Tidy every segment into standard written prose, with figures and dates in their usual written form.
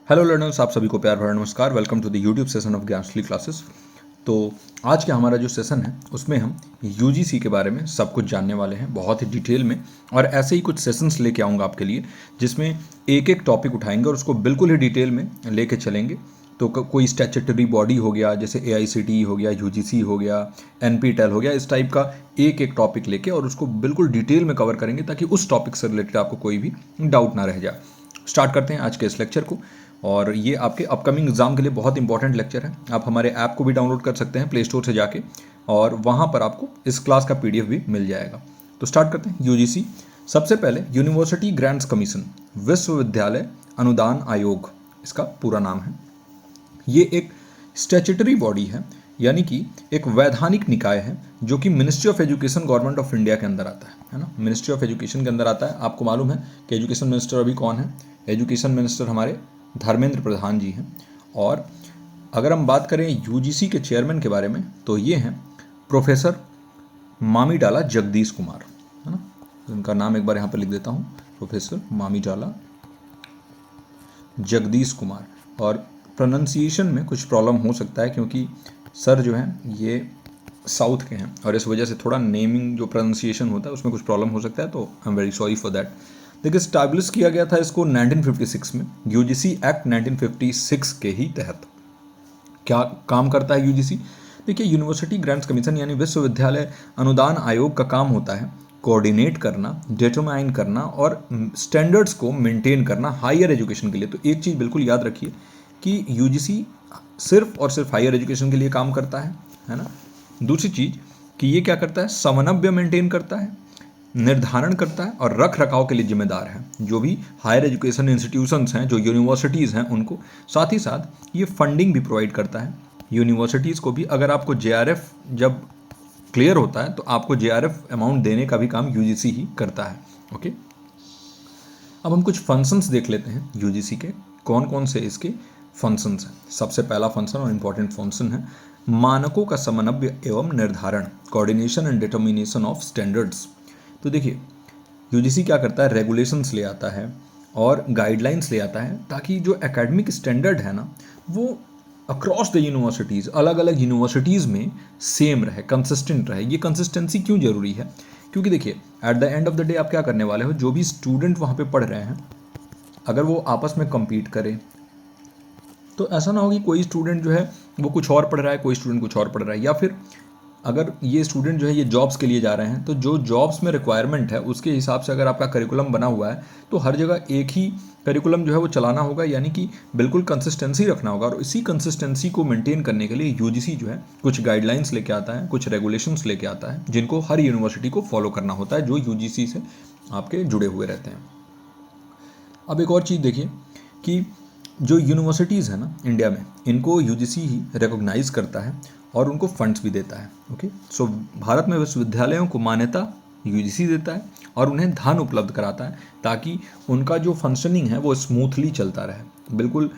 Hello learners, आप सभी को प्यार भरा नमस्कार। Welcome to the YouTube session of Gyanshree classes. तो आज का हमारा जो सेशन है उसमें हम यूजीसी के बारे में सब कुछ जानने वाले हैं, बहुत ही डिटेल में। और ऐसे ही कुछ सेशंस लेके आऊँगा आपके लिए, जिसमें एक एक टॉपिक उठाएंगे और उसको बिल्कुल ही डिटेल में लेके चलेंगे। तो कोई स्टैट्यूटरी बॉडी हो गया, जैसे AICTE हो गया, यूजीसी हो गया, NPTEL हो गया, इस टाइप का एक एक टॉपिक लेके और उसको बिल्कुल डिटेल में कवर करेंगे, ताकि उस टॉपिक से रिलेटेड आपको कोई भी डाउट ना रह जाए। स्टार्ट करते हैं आज के इस लेक्चर को। और ये आपके अपकमिंग एग्जाम के लिए बहुत इंपॉर्टेंट लेक्चर है। आप हमारे ऐप को भी डाउनलोड कर सकते हैं प्ले स्टोर से जाके, और वहाँ पर आपको इस क्लास का PDF भी मिल जाएगा। तो स्टार्ट करते हैं। यूजीसी, सबसे पहले यूनिवर्सिटी ग्रांट्स कमीशन, विश्वविद्यालय अनुदान आयोग इसका पूरा नाम है। ये एक स्टैट्यूटरी बॉडी है, यानी कि एक वैधानिक निकाय है जो कि ministry of education government of India के अंदर आता है ना। मिनिस्ट्री ऑफ एजुकेशन के अंदर आता है। आपको मालूम है कि एजुकेशन मिनिस्टर अभी कौन है? एजुकेशन मिनिस्टर हमारे धर्मेंद्र प्रधान जी हैं। और अगर हम बात करें यूजीसी के चेयरमैन के बारे में, तो ये हैं प्रोफेसर मामीडाला जगदीश कुमार, है ना। उनका नाम एक बार यहाँ पर लिख देता हूँ, प्रोफेसर मामीडाला जगदीश कुमार। और प्रोनाउंसिएशन में कुछ प्रॉब्लम हो सकता है, क्योंकि सर जो हैं ये साउथ के हैं, और इस वजह से थोड़ा नेमिंग जो प्रोनाउंसिएशन होता है उसमें कुछ प्रॉब्लम हो सकता है। तो I am very sorry for that. देखिए, स्टैब्लिश किया गया था इसको 1956 में, यूजीसी एक्ट 1956 के ही तहत। क्या काम करता है यूजीसी? देखिए, यूनिवर्सिटी ग्रांट्स कमीशन यानी विश्वविद्यालय अनुदान आयोग का काम होता है कोऑर्डिनेट करना, डिटरमाइन करना और स्टैंडर्ड्स को मेंटेन करना हायर एजुकेशन के लिए। तो एक चीज़ बिल्कुल याद रखिए कि यूजीसी सिर्फ और सिर्फ हायर एजुकेशन के लिए काम करता है ना। दूसरी चीज़ कि ये क्या करता है, समन्वय मेंटेन करता है, निर्धारण करता है और रख रखाव के लिए जिम्मेदार है जो भी हायर एजुकेशन इंस्टीट्यूशंस हैं, जो यूनिवर्सिटीज़ हैं उनको। साथ ही साथ ये फंडिंग भी प्रोवाइड करता है यूनिवर्सिटीज़ को भी। अगर आपको JRF जब क्लियर होता है तो आपको JRF अमाउंट देने का भी काम यूजीसी ही करता है। ओके, अब हम कुछ फंक्शंस देख लेते हैं यूजीसी के, कौन कौन से इसके फंक्शंस हैं। सबसे पहला फंक्शन और इम्पॉर्टेंट फंक्शन है मानकों का समन्वय एवं निर्धारण, coordination and determination of standards. तो देखिए, यूजीसी क्या करता है, रेगुलेशंस ले आता है और गाइडलाइंस ले आता है, ताकि जो एकेडमिक स्टैंडर्ड है ना, वो अक्रॉस द यूनिवर्सिटीज़, अलग अलग यूनिवर्सिटीज़ में सेम रहे, कंसिस्टेंट रहे। ये कंसिस्टेंसी क्यों ज़रूरी है? क्योंकि देखिए, at the end of the day आप क्या करने वाले हो, जो भी स्टूडेंट वहाँ पे पढ़ रहे हैं, अगर वो आपस में कम्पीट करें तो ऐसा ना हो कि कोई स्टूडेंट जो है वो कुछ और पढ़ रहा है, कोई स्टूडेंट कुछ और पढ़ रहा है। या फिर अगर ये स्टूडेंट जो है ये जॉब्स के लिए जा रहे हैं, तो जो जॉब्स में रिक्वायरमेंट है उसके हिसाब से अगर आपका करिकुलम बना हुआ है, तो हर जगह एक ही करिकुलम जो है वो चलाना होगा, यानी कि बिल्कुल कंसिस्टेंसी रखना होगा। और इसी कंसिस्टेंसी को मेंटेन करने के लिए यूजीसी जो है कुछ गाइडलाइंस लेके आता है, कुछ रेगुलेशंस लेके आता है, जिनको हर यूनिवर्सिटी को फॉलो करना होता है, जो यूजीसी से आपके जुड़े हुए रहते हैं। अब एक और चीज़ देखिए कि जो यूनिवर्सिटीज़ है ना इंडिया में, इनको यूजीसी ही रिकॉग्नाइज करता है और उनको फंड्स भी देता है। ओके, सो भारत में विश्वविद्यालयों को मान्यता यूजीसी देता है और उन्हें धन उपलब्ध कराता है, ताकि उनका जो फंक्शनिंग है वो स्मूथली चलता रहे, बिल्कुल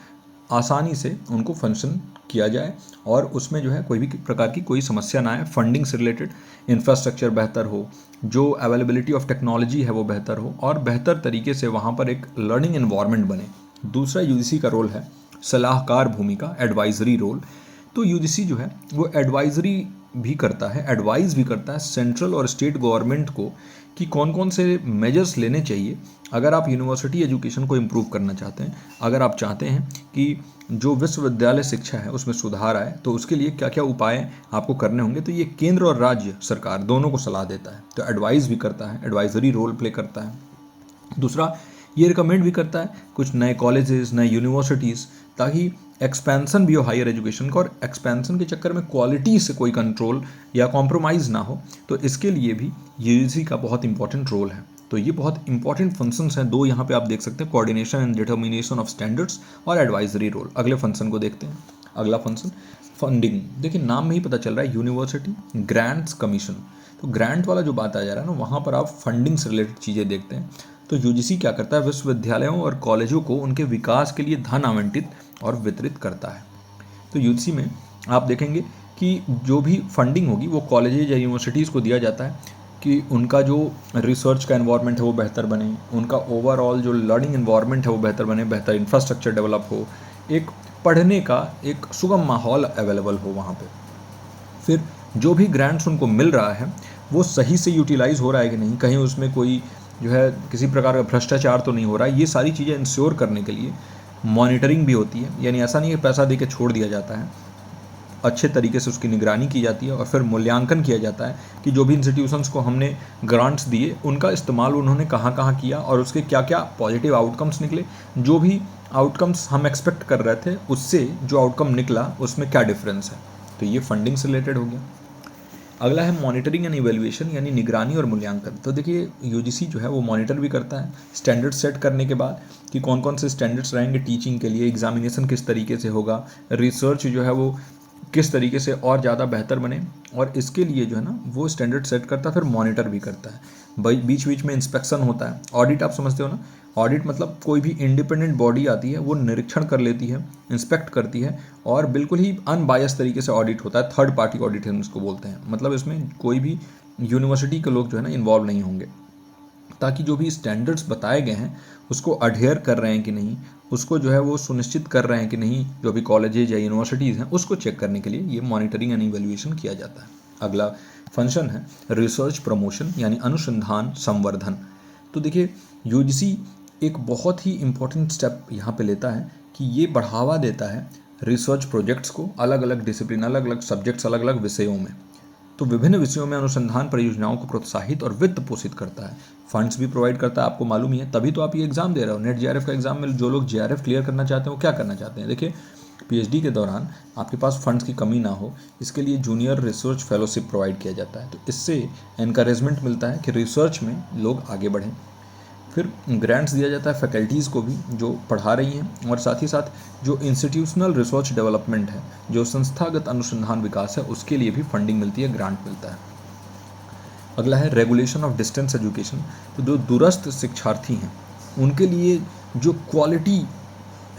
आसानी से उनको फंक्शन किया जाए, और उसमें जो है कोई भी प्रकार की कोई समस्या ना आए। फंडिंग से रिलेटेड इंफ्रास्ट्रक्चर बेहतर हो, जो अवेलेबिलिटी ऑफ टेक्नोलॉजी है वो बेहतर हो, और बेहतर तरीके से वहाँ पर एक लर्निंग एनवायरनमेंट बने। दूसरा यूजीसी का रोल है सलाहकार भूमिका, एडवाइजरी रोल। तो यूजीसी जो है वो एडवाइजरी भी करता है, एडवाइस भी करता है सेंट्रल और स्टेट गवर्नमेंट को कि कौन कौन से मेजर्स लेने चाहिए अगर आप यूनिवर्सिटी एजुकेशन को इम्प्रूव करना चाहते हैं। अगर आप चाहते हैं कि जो विश्वविद्यालय शिक्षा है उसमें सुधार आए, तो उसके लिए क्या क्या उपाय आपको करने होंगे, तो ये केंद्र और राज्य सरकार दोनों को सलाह देता है। तो एडवाइस भी करता है, एडवाइजरी रोल प्ले करता है। दूसरा, ये रिकमेंड भी करता है कुछ नए कॉलेजेस, नए यूनिवर्सिटीज़, ताकि एक्सपेंसन भी हो हायर एजुकेशन का, और एक्सपेंसन के चक्कर में क्वालिटी से कोई कंट्रोल या कॉम्प्रोमाइज़ ना हो। तो इसके लिए भी यूजीसी का बहुत इंपॉर्टेंट रोल है। तो ये बहुत इंपॉर्टेंट फंक्शंस हैं दो, यहाँ पे आप देख सकते हैं, coordination and determination of standards और एडवाइजरी रोल। अगले फंक्शन को देखते हैं। अगला फंक्शन फंडिंग। देखिए, नाम में ही पता चल रहा है यूनिवर्सिटी ग्रांट्स कमीशन। तो ग्रांट वाला जो बात आ जा रहा है ना, वहाँ पर आप फंडिंग से रिलेटेड चीज़ें देखते हैं। तो यूजीसी क्या करता है, विश्वविद्यालयों और कॉलेजों को उनके विकास के लिए धन आवंटित और वितरित करता है। तो यूजीसी में आप देखेंगे कि जो भी फंडिंग होगी वो कॉलेजेज या यूनिवर्सिटीज़ को दिया जाता है कि उनका जो रिसर्च का एनवायरनमेंट है वो बेहतर बने, उनका ओवरऑल जो लर्निंग एनवायरनमेंट है वो बेहतर बने, बेहतर इंफ्रास्ट्रक्चर डेवलप हो, एक पढ़ने का एक सुगम माहौल अवेलेबल हो वहाँ पे। फिर जो भी ग्रांट्स उनको मिल रहा है वो सही से यूटिलाइज़ हो रहा है कि नहीं, कहीं उसमें कोई जो है किसी प्रकार का भ्रष्टाचार तो नहीं हो रहा है, ये सारी चीज़ें इंश्योर करने के लिए मॉनिटरिंग भी होती है। यानी ऐसा नहीं है पैसा दे के छोड़ दिया जाता है, अच्छे तरीके से उसकी निगरानी की जाती है और फिर मूल्यांकन किया जाता है कि जो भी इंस्टीट्यूशंस को हमने ग्रांट्स दिए उनका इस्तेमाल उन्होंने कहाँ कहाँ किया और उसके क्या क्या पॉजिटिव आउटकम्स निकले, जो भी आउटकम्स हम एक्सपेक्ट कर रहे थे उससे जो आउटकम निकला उसमें क्या डिफरेंस है। तो ये फंडिंग से रिलेटेड हो गया। अगला है मॉनिटरिंग एंड इवैल्यूएशन, यानी निगरानी और मूल्यांकन। तो देखिए यूजीसी जो है वो मॉनिटर भी करता है स्टैंडर्ड सेट करने के बाद कि कौन कौन से स्टैंडर्ड्स रहेंगे टीचिंग के लिए, एग्जामिनेशन किस तरीके से होगा, रिसर्च जो है वो किस तरीके से और ज़्यादा बेहतर बने, और इसके लिए जो है ना वो स्टैंडर्ड सेट करता है, फिर मॉनिटर भी करता है। बीच बीच में इंस्पेक्शन होता है। ऑडिट आप समझते हो ना, ऑडिट मतलब कोई भी इंडिपेंडेंट बॉडी आती है वो निरीक्षण कर लेती है, इंस्पेक्ट करती है और बिल्कुल ही अनबायस तरीके से ऑडिट होता है। थर्ड पार्टी ऑडिट हम इसको बोलते हैं, मतलब इसमें कोई भी यूनिवर्सिटी के लोग जो है ना इन्वॉल्व नहीं होंगे, ताकि जो भी स्टैंडर्ड्स बताए गए हैं उसको अडहेयर कर रहे हैं कि नहीं, उसको जो है वो सुनिश्चित कर रहे हैं कि नहीं, जो भी कॉलेजेज या यूनिवर्सिटीज़ हैं उसको चेक करने के लिए ये मॉनिटरिंग एंड इवैल्यूएशन किया जाता है। अगला फंक्शन है रिसर्च प्रमोशन, यानी अनुसंधान संवर्धन। तो देखिए यूजीसी एक बहुत ही इम्पोर्टेंट स्टेप यहाँ पे लेता है कि ये बढ़ावा देता है रिसर्च प्रोजेक्ट्स को, अलग अलग डिसिप्लिन, अलग अलग सब्जेक्ट्स, अलग अलग विषयों में। तो विभिन्न विषयों में अनुसंधान परियोजनाओं को प्रोत्साहित और वित्त पोषित करता है, फंड्स भी प्रोवाइड करता है। आपको मालूम ही है, तभी तो आप ये एग्जाम दे रहे हो। नेट जेआरएफ का एग्जाम में जो लोग जेआरएफ क्लियर करना चाहते हैं वो क्या करना चाहते हैं, देखिए पीएचडी के दौरान आपके पास फंड्स की कमी ना हो इसके लिए जूनियर रिसर्च फेलोशिप प्रोवाइड किया जाता है। तो इससे एनकरेजमेंट मिलता है कि रिसर्च में लोग आगे बढ़ें। फिर ग्रांट्स दिया जाता है फैकल्टीज़ को भी जो पढ़ा रही हैं, और साथ ही साथ जो इंस्टीट्यूशनल रिसर्च डेवलपमेंट है, जो संस्थागत अनुसंधान विकास है, उसके लिए भी फंडिंग मिलती है, ग्रांट मिलता है। अगला है रेगुलेशन ऑफ डिस्टेंस एजुकेशन। तो जो दूरस्थ शिक्षार्थी हैं उनके लिए जो क्वालिटी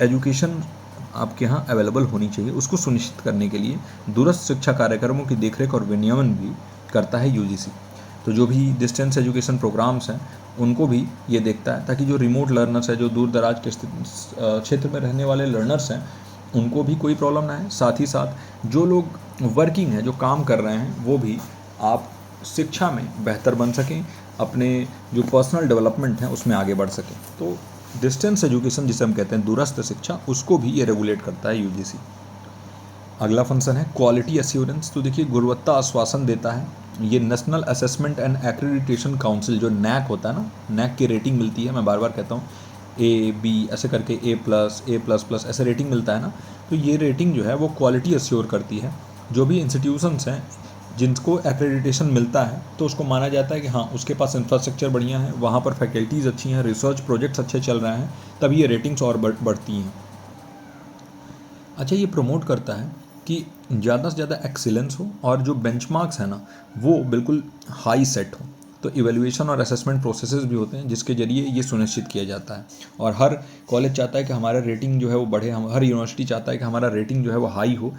एजुकेशन आपके यहाँ अवेलेबल होनी चाहिए उसको सुनिश्चित करने के लिए दूरस्थ शिक्षा कार्यक्रमों की देखरेख और विनियमन भी करता है यूजीसी। तो जो भी डिस्टेंस एजुकेशन प्रोग्राम्स हैं उनको भी ये देखता है, ताकि जो रिमोट लर्नर्स हैं, जो दूर दराज के क्षेत्र में रहने वाले लर्नर्स हैं, उनको भी कोई प्रॉब्लम ना है। साथ ही साथ जो लोग वर्किंग हैं, जो काम कर रहे हैं, वो भी आप शिक्षा में बेहतर बन सकें, अपने जो पर्सनल डेवलपमेंट है उसमें आगे बढ़ सकें। तो डिस्टेंस एजुकेशन जिसे हम कहते हैं दूरस्थ शिक्षा, उसको भी ये रेगुलेट करता है यूजीसी। अगला फंक्शन है क्वालिटी एश्योरेंस। तो देखिए गुणवत्ता आश्वासन देता है ये national assessment and accreditation council, जो नैक होता है ना, नैक की रेटिंग मिलती है, मैं बार बार कहता हूँ ए बी ऐसे करके A+, ऐसे रेटिंग मिलता है ना। तो ये रेटिंग जो है वो क्वालिटी एश्योर करती है। जो भी इंस्टीट्यूशंस हैं जिनको एक्रेडिटेशन मिलता है तो उसको माना जाता है कि हाँ उसके पास इंफ्रास्ट्रक्चर बढ़िया है, वहाँ पर फैकल्टीज़ अच्छी हैं, रिसर्च प्रोजेक्ट्स अच्छे चल रहे हैं, तभी ये रेटिंग्स और बढ़ती हैं। अच्छा, ये प्रमोट करता है कि ज़्यादा से ज़्यादा एक्सीलेंस हो और जो बेंचमार्क्स है ना वो बिल्कुल हाई सेट हो। तो इवैल्यूएशन और असेसमेंट प्रोसेसेस भी होते हैं जिसके ज़रिए ये सुनिश्चित किया जाता है, और हर कॉलेज चाहता है कि हमारा रेटिंग जो है वो बढ़े, हम हर यूनिवर्सिटी चाहता है कि हमारा रेटिंग जो है वो हाई हो।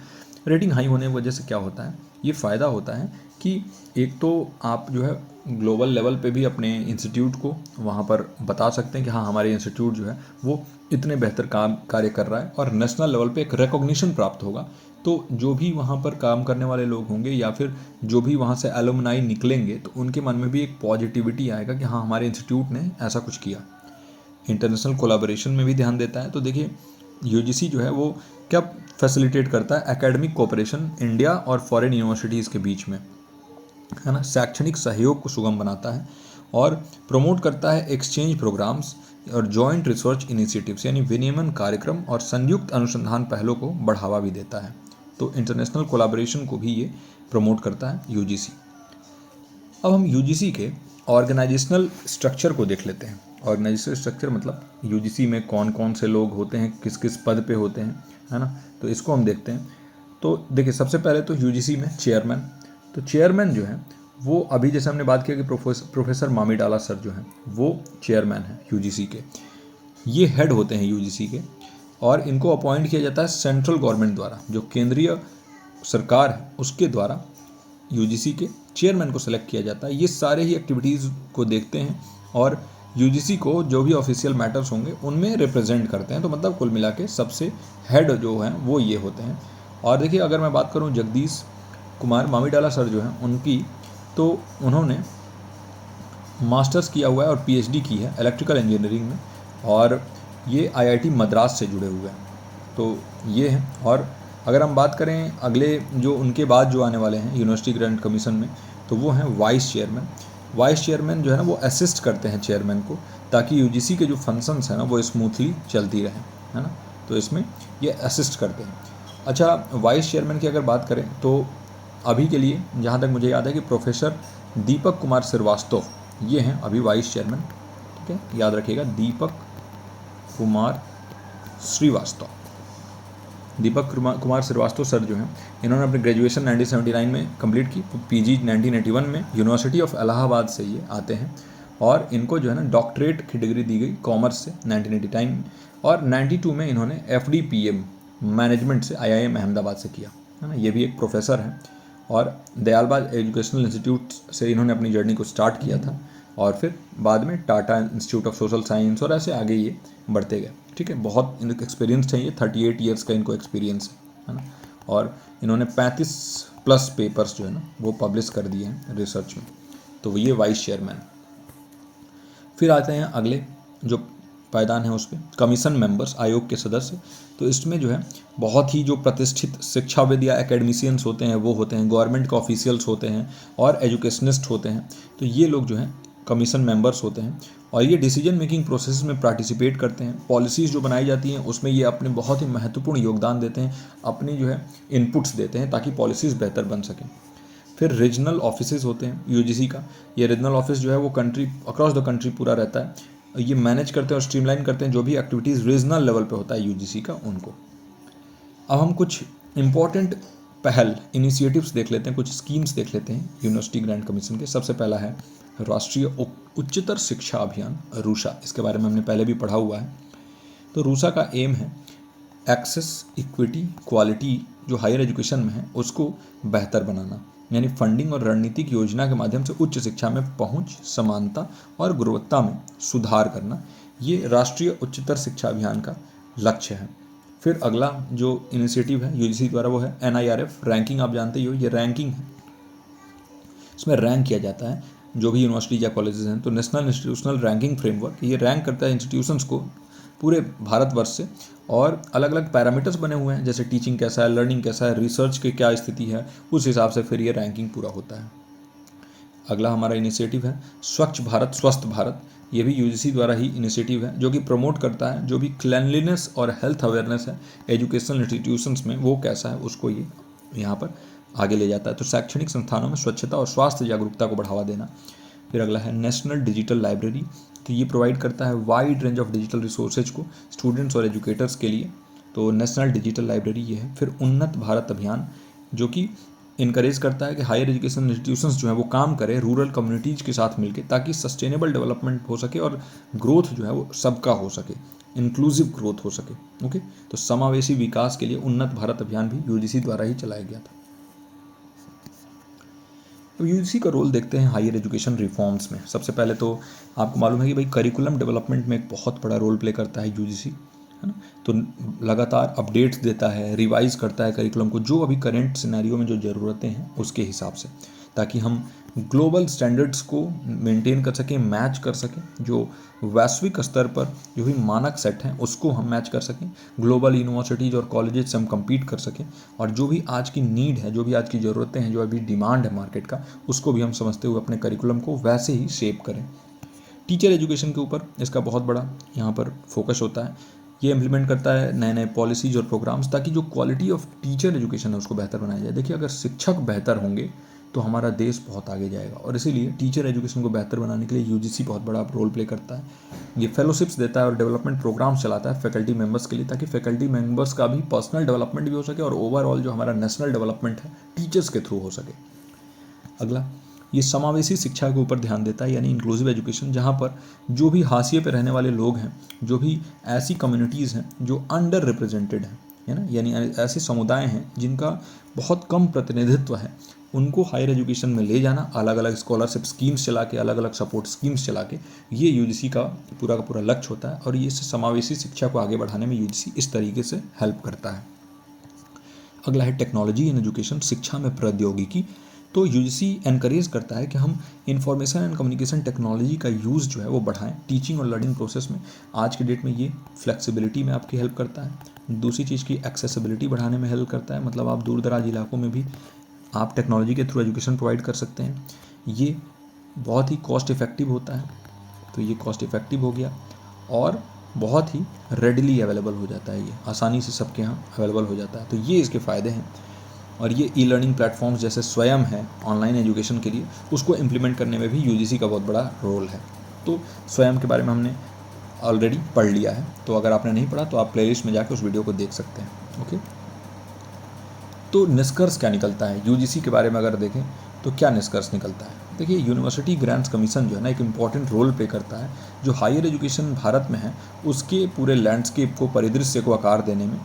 रेटिंग हाई होने की वजह से क्या होता है, ये फ़ायदा होता है कि एक तो आप जो है ग्लोबल लेवल पे भी अपने इंस्टीट्यूट को वहाँ पर बता सकते हैं कि हाँ हमारे इंस्टीट्यूट जो है वो इतने बेहतर कार्य कर रहा है, और नेशनल लेवल पे एक रिकॉग्निशन प्राप्त होगा। तो जो भी वहाँ पर काम करने वाले लोग होंगे या फिर जो भी वहाँ से एलुमनाई निकलेंगे तो उनके मन में भी एक पॉजिटिविटी आएगा कि हाँ हमारे इंस्टीट्यूट ने ऐसा कुछ किया। इंटरनेशनल कोलैबोरेशन में भी ध्यान देता है। तो देखिए यूजीसी जो है वो क्या फैसिलिटेट करता है, एकेडमिक कोऑपरेशन इंडिया और फॉरेन यूनिवर्सिटीज़ के बीच में, है ना, शैक्षणिक सहयोग को सुगम बनाता है और प्रमोट करता है एक्सचेंज प्रोग्राम्स और जॉइंट रिसर्च इनिशिएटिव्स, यानी विनियमन कार्यक्रम और संयुक्त अनुसंधान पहलों को बढ़ावा भी देता है। तो इंटरनेशनल कोलैबोरेशन को भी ये प्रमोट करता है यूजीसी। अब हम यूजीसी के ऑर्गेनाइजेशनल स्ट्रक्चर को देख लेते हैं। ऑर्गेनाइजेशनल स्ट्रक्चर मतलब यूजीसी में कौन कौन से लोग होते हैं, किस किस पद पे होते हैं, है ना, तो इसको हम देखते हैं। तो देखिए सबसे पहले तो यूजीसी में चेयरमैन। तो चेयरमैन जो है वो अभी जैसे हमने बात किया कि प्रोफेसर मामिडाला सर जो हैं वो चेयरमैन हैं यूजीसी के। ये हेड होते हैं यूजीसी के, और इनको अपॉइंट किया जाता है सेंट्रल गवर्नमेंट द्वारा, जो केंद्रीय सरकार है उसके द्वारा यूजीसी के चेयरमैन को सेलेक्ट किया जाता है। ये सारे ही एक्टिविटीज़ को देखते हैं और यूजीसी को जो भी ऑफिशियल मैटर्स होंगे उनमें रिप्रेजेंट करते हैं। तो मतलब कुल मिला के सबसे हेड जो हैं वो ये होते हैं। और देखिए अगर मैं बात करूँ जगदीश कुमार मामीडाला सर जो हैं उनकी, तो उन्होंने मास्टर्स किया हुआ है और पीएचडी की है इलेक्ट्रिकल इंजीनियरिंग में, और ये आईआईटी मद्रास से जुड़े हुए हैं। तो ये हैं। और अगर हम बात करें अगले जो उनके बाद जो आने वाले हैं यूनिवर्सिटी ग्रांट कमीशन में, तो वो हैं वाइस चेयरमैन। वाइस चेयरमैन जो है ना वो असिस्ट करते हैं चेयरमैन को, ताकि यूजीसी के जो फंक्शंस हैं ना वो स्मूथली चलती रहे, है ना। तो इसमें ये असिस्ट करते हैं। अच्छा, वाइस चेयरमैन की अगर बात करें तो अभी के लिए जहाँ तक मुझे याद है कि प्रोफेसर दीपक कुमार श्रीवास्तव ये हैं अभी वाइस चेयरमैन। ठीक है, याद रखिएगा, दीपक कुमार श्रीवास्तव। दीपक कुमार श्रीवास्तव सर जो हैं इन्होंने अपनी ग्रेजुएशन 1979 में कंप्लीट की, पीजी 1981 में यूनिवर्सिटी ऑफ इलाहाबाद से ये आते हैं, और इनको जो है ना डॉक्टरेट की डिग्री दी गई कॉमर्स से 1989 में, और 92 में इन्होंने एफडीपीएम मैनेजमेंट से आईआईएम अहमदाबाद से किया, है ना। ये भी एक प्रोफेसर हैं, और दयालबाग एजुकेशनल इंस्टीट्यूट से इन्होंने अपनी जर्नी को स्टार्ट किया था, और फिर बाद में Tata institute of social science और ऐसे आगे ये बढ़ते गए। ठीक है, बहुत इनको एक्सपीरियंस चाहिए, 38 ईयर्स का इनको एक्सपीरियंस है ना। और इन्होंने 35+ पेपर्स जो है ना वो पब्लिश कर दिए हैं रिसर्च में। तो ये वाइस चेयरमैन। फिर आते हैं अगले जो पायदान है उस पर, कमीशन मेंबर्स, आयोग के सदस्य। तो इसमें जो है बहुत ही जो प्रतिष्ठित शिक्षाविद या एकेडमिशियंस होते हैं वो होते हैं, गवर्नमेंट के ऑफिशियल्स होते हैं और एजुकेशनिस्ट होते हैं। तो ये लोग जो हैं कमीशन मेंबर्स होते हैं, और ये डिसीजन मेकिंग प्रोसेस में पार्टिसिपेट करते हैं। पॉलिसीज़ जो बनाई जाती हैं उसमें ये अपने बहुत ही महत्वपूर्ण योगदान देते हैं, अपनी जो है इनपुट्स देते हैं ताकि पॉलिसीज़ बेहतर बन सकें। फिर रीजनल ऑफिसेज होते हैं यूजीसी का। ये रीजनल ऑफिस जो है वो कंट्री अक्रॉस द कंट्री पूरा रहता है। ये मैनेज करते हैं और स्ट्रीमलाइन करते हैं जो भी एक्टिविटीज़ रीजनल लेवल पे होता है यूजीसी का उनको। अब हम कुछ इम्पॉर्टेंट पहल इनिशिएटिव्स देख लेते हैं, कुछ स्कीम्स देख लेते हैं यूनिवर्सिटी ग्रांट कमीशन के। सबसे पहला है राष्ट्रीय उच्चतर शिक्षा अभियान, रूसा। इसके बारे में हमने पहले भी पढ़ा हुआ है। तो रूसा का एम है एक्सेस, इक्विटी, क्वालिटी जो हायर एजुकेशन में है उसको बेहतर बनाना, यानी फंडिंग और रणनीतिक योजना के माध्यम से उच्च शिक्षा में पहुंच, समानता और गुणवत्ता में सुधार करना, ये राष्ट्रीय उच्चतर शिक्षा अभियान का लक्ष्य है। फिर अगला जो इनिशिएटिव है यूजीसी द्वारा वो है NIRF रैंकिंग। आप जानते ही हो ये रैंकिंग है, इसमें रैंक किया जाता है जो भी यूनिवर्सिटी या कॉलेजेस हैं। तो नेशनल इंस्टीट्यूशनल रैंकिंग फ्रेमवर्क, ये रैंक करता है इंस्टीट्यूशंस को पूरे भारतवर्ष से, और अलग अलग पैरामीटर्स बने हुए हैं जैसे टीचिंग कैसा है, लर्निंग कैसा है, रिसर्च की क्या स्थिति है, उस हिसाब से फिर ये रैंकिंग पूरा होता है। अगला हमारा इनिशिएटिव है स्वच्छ भारत स्वस्थ भारत। ये भी यूजीसी द्वारा ही इनिशिएटिव है जो कि प्रमोट करता है जो भी क्लैनलीनेस और हेल्थ अवेयरनेस है एजुकेशनल इंस्टीट्यूशंस में, वो कैसा है उसको ये यहाँ पर आगे ले जाता है। तो शैक्षणिक संस्थानों में स्वच्छता और स्वास्थ्य जागरूकता को बढ़ावा देना। फिर अगला है नेशनल डिजिटल लाइब्रेरी। तो ये प्रोवाइड करता है wide range of digital resources को स्टूडेंट्स और एजुकेटर्स के लिए। तो नेशनल डिजिटल लाइब्रेरी ये है। फिर उन्नत भारत अभियान जो कि इनकरेज करता है कि हायर एजुकेशन इंस्टीट्यूशंस जो है वो काम करें रूरल कम्युनिटीज़ के साथ मिलकर, ताकि सस्टेनेबल डेवलपमेंट हो सके और ग्रोथ जो है वो सबका हो सके, इंक्लूसिव ग्रोथ हो सके। ओके, तो समावेशी विकास के लिए उन्नत भारत अभियान भी यूजीसी द्वारा ही चलाया गया था। अब यूजीसी का रोल देखते हैं हायर एजुकेशन रिफॉर्म्स में। सबसे पहले तो आपको मालूम है कि भाई करिकुलम डेवलपमेंट में एक बहुत बड़ा रोल प्ले करता है यूजीसी, है ना। तो लगातार अपडेट्स देता है, रिवाइज करता है करिकुलम को जो अभी करेंट सिनेरियो में जो ज़रूरतें हैं उसके हिसाब से, ताकि हम ग्लोबल स्टैंडर्ड्स को मेंटेन कर सकें, मैच कर सकें, जो वैश्विक स्तर पर जो भी मानक सेट हैं उसको हम मैच कर सकें, ग्लोबल यूनिवर्सिटीज़ और कॉलेजेस से हम compete कर सकें, और जो भी आज की नीड है, जो भी आज की ज़रूरतें हैं, जो अभी डिमांड है मार्केट का, उसको भी हम समझते हुए अपने करिकुलम को वैसे ही शेप करें। टीचर एजुकेशन के ऊपर इसका बहुत बड़ा यहाँ पर फोकस होता है। ये इम्प्लीमेंट करता है नए नए पॉलिसीज़ और प्रोग्राम्स, ताकि जो क्वालिटी ऑफ टीचर एजुकेशन है उसको बेहतर बनाया जाए। देखिए, अगर शिक्षक बेहतर होंगे तो हमारा देश बहुत आगे जाएगा, और इसीलिए टीचर एजुकेशन को बेहतर बनाने के लिए यूजीसी बहुत बड़ा रोल प्ले करता है। ये फेलोशिप्स देता है और डेवलपमेंट प्रोग्राम्स चलाता है फैकल्टी मेंबर्स के लिए, ताकि फैकल्टी मेंबर्स का भी पर्सनल डेवलपमेंट भी हो सके और ओवरऑल जो हमारा नेशनल डेवलपमेंट है टीचर्स के थ्रू हो सके। अगला, ये समावेशी शिक्षा के ऊपर ध्यान देता है, यानी इंक्लूसिव एजुकेशन, जहाँ पर जो भी हाशिए पे रहने वाले लोग हैं, जो भी ऐसी कम्युनिटीज़ हैं जो अंडर रिप्रेजेंटेड हैं, है ना, यानी ऐसे समुदाय हैं जिनका बहुत कम प्रतिनिधित्व है, उनको हायर एजुकेशन में ले जाना, अलग अलग स्कॉलरशिप स्कीम्स चला के, अलग अलग सपोर्ट स्कीम्स चला के, ये यूजीसी का पूरा लक्ष्य होता है। और ये समावेशी शिक्षा को आगे बढ़ाने में यूजीसी इस तरीके से हेल्प करता है। अगला है टेक्नोलॉजी इन एजुकेशन, शिक्षा में प्रौद्योगिकी। तो यूजीसी एनकरेज करता है कि हम इंफॉर्मेशन एंड कम्युनिकेशन टेक्नोलॉजी का यूज़ जो है वो बढ़ाएं टीचिंग और लर्निंग प्रोसेस में। आज के डेट में ये फ्लेक्सिबिलिटी में आपकी हेल्प करता है। दूसरी चीज़ की एक्सेसिबिलिटी बढ़ाने में हेल्प करता है, मतलब आप दूर दराज इलाकों में भी आप टेक्नोलॉजी के थ्रू एजुकेशन प्रोवाइड कर सकते हैं। ये बहुत ही कॉस्ट इफ़ेक्टिव होता है, तो ये कॉस्ट इफ़ेक्टिव हो गया और बहुत ही रेडली अवेलेबल हो जाता है, ये आसानी से सबके यहाँ अवेलेबल हो जाता है। तो ये इसके फ़ायदे हैं। और ये ई लर्निंग प्लेटफॉर्म्स जैसे स्वयं है ऑनलाइन एजुकेशन के लिए, उसको इम्प्लीमेंट करने में भी यूजीसी का बहुत बड़ा रोल है। तो स्वयं के बारे में हमने ऑलरेडी पढ़ लिया है, तो अगर आपने नहीं पढ़ा तो आप प्लेलिस्ट में जाकर उस वीडियो को देख सकते हैं। ओके, तो निष्कर्ष क्या निकलता है यूजीसी के बारे में अगर देखें तो क्या निष्कर्ष निकलता है? देखिए, यूनिवर्सिटी ग्रांट्स कमीशन जो है ना एक इम्पॉर्टेंट रोल प्ले करता है जो हायर एजुकेशन भारत में है उसके पूरे लैंडस्केप को, परिदृश्य को आकार देने में।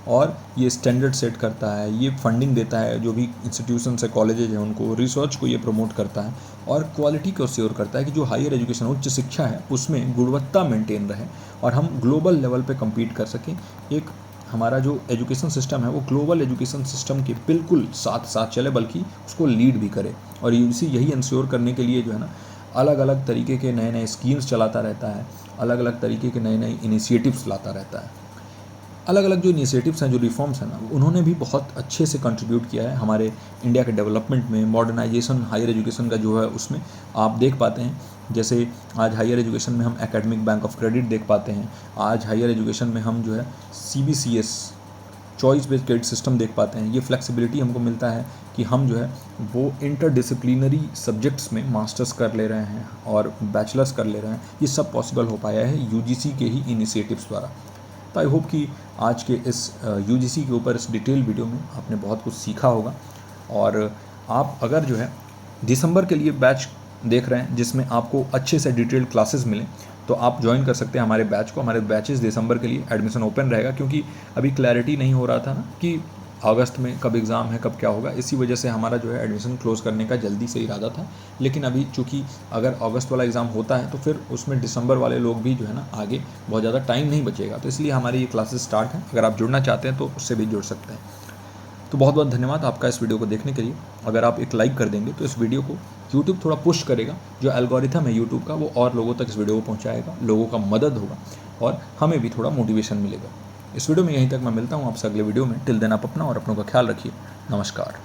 और ये स्टैंडर्ड सेट करता है, ये फंडिंग देता है जो भी इंस्टीट्यूशंस है, कॉलेजेज हैं उनको, रिसर्च को ये प्रमोट करता है और क्वालिटी को श्योर करता है कि जो हायर एजुकेशन उच्च शिक्षा है उसमें गुणवत्ता मेंटेन रहे और हम ग्लोबल लेवल पे कम्पीट कर सकें। एक हमारा जो एजुकेशन सिस्टम है वो ग्लोबल एजुकेशन सिस्टम के बिल्कुल साथ साथ चले, बल्कि उसको लीड भी करे। और यूजीसी यही इंश्योर करने के लिए जो है ना अलग अलग तरीके के नए नए स्कीम्स चलाता रहता है, अलग अलग तरीके के नए नए इनिशिएटिव्स लाता रहता है। अलग अलग जो इनिशिएटिव्स हैं, जो रिफॉर्म्स हैं ना, उन्होंने भी बहुत अच्छे से कंट्रीब्यूट किया है हमारे इंडिया के डेवलपमेंट में, मॉडर्नाइजेशन हायर एजुकेशन का जो है उसमें आप देख पाते हैं। जैसे आज हायर एजुकेशन में हम एकेडमिक बैंक ऑफ क्रेडिट देख पाते हैं, आज हायर एजुकेशन में हम जो है CBCS choice based credit system देख पाते हैं। ये फ्लेक्सिबिलिटी हमको मिलता है कि हम जो है वो इंटरडिसिप्लिनरी सब्जेक्ट्स में मास्टर्स कर ले रहे हैं और बैचलर्स कर ले रहे हैं। ये सब पॉसिबल हो पाया है यूजीसी के ही इनिशिएटिव्स द्वारा। तो आई होप कि आज के इस यूजीसी के ऊपर इस डिटेल वीडियो में आपने बहुत कुछ सीखा होगा। और आप अगर जो है दिसंबर के लिए बैच देख रहे हैं जिसमें आपको अच्छे से डिटेल्ड क्लासेस मिलें, तो आप ज्वाइन कर सकते हैं हमारे बैच को। हमारे बैचेस दिसंबर के लिए एडमिशन ओपन रहेगा, क्योंकि अभी क्लैरिटी नहीं हो रहा था ना कि अगस्त में कब एग्ज़ाम है, कब क्या होगा। इसी वजह से हमारा जो है एडमिशन क्लोज़ करने का जल्दी से इरादा था। लेकिन अभी चूँकि अगर अगस्त वाला एग्ज़ाम होता है तो फिर उसमें दिसंबर वाले लोग भी जो है ना आगे बहुत ज़्यादा टाइम नहीं बचेगा, तो इसलिए हमारी ये क्लासेस स्टार्ट हैं। अगर आप जुड़ना चाहते हैं तो उससे भी जुड़ सकते हैं। तो बहुत बहुत धन्यवाद आपका इस वीडियो को देखने के लिए। अगर आप एक लाइक कर देंगे तो इस वीडियो को यूट्यूब थोड़ा पुश करेगा, जो एल्गोरिथम है यूट्यूब का वो और लोगों तक इस वीडियो को पहुंचाएगा, लोगों का मदद होगा और हमें भी थोड़ा मोटिवेशन मिलेगा। इस वीडियो में यहीं तक मैं मिलता हूं आपसे अगले वीडियो में। टिल देन आप अपना और अपनों का ख्याल रखिए। नमस्कार।